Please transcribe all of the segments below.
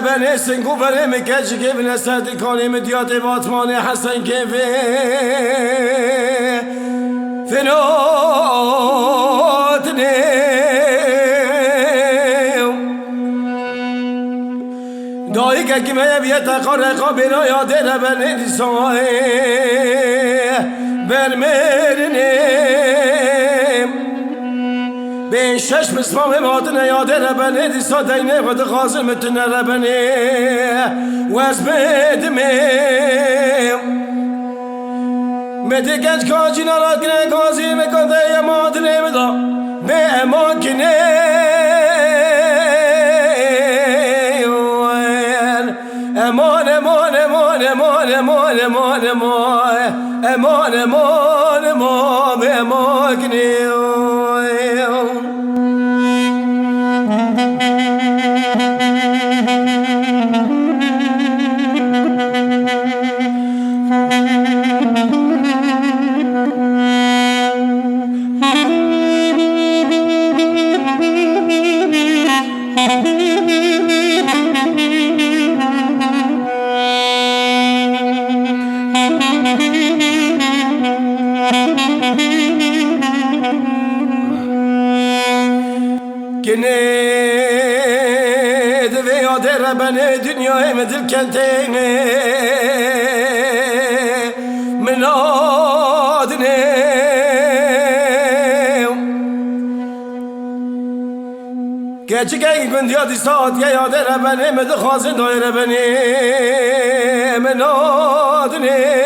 بني سنگو بره مکج که بنا سردی کانی مدیات باتمان حسن که فنات نیم دایی که کمه بیت قرقا بنا یاد ربنی دیسای برمرنیم بین شش مسمام مادن یاد ربنی دیسا دینه و دخازم متن ربنی وز بدمیم مدی گنج کاجی نراکنه کازی مکنده یه مادنی مدا به امان کنه امان امان امان امان امان امان امان امان امان به امان کنه Gene de veya de Rabbane dünyaya medil kentine menadine Gerçek gün diyor saat ya de Rabbane medil khazin de Rabbane menadine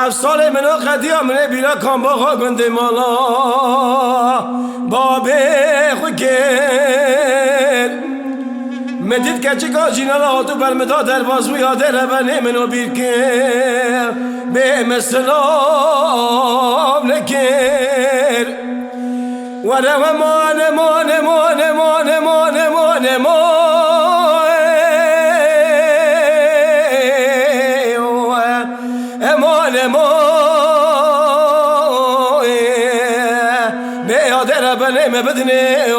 هفت سال منو قدیم بیلا کام باقا گنده مالا بابه خوکر مدید که چکا جینالا تو برمدا در باز میاده ربنه منو بیر کر به مسلام نکر و رو مان مان مان مان مان مان مان بدني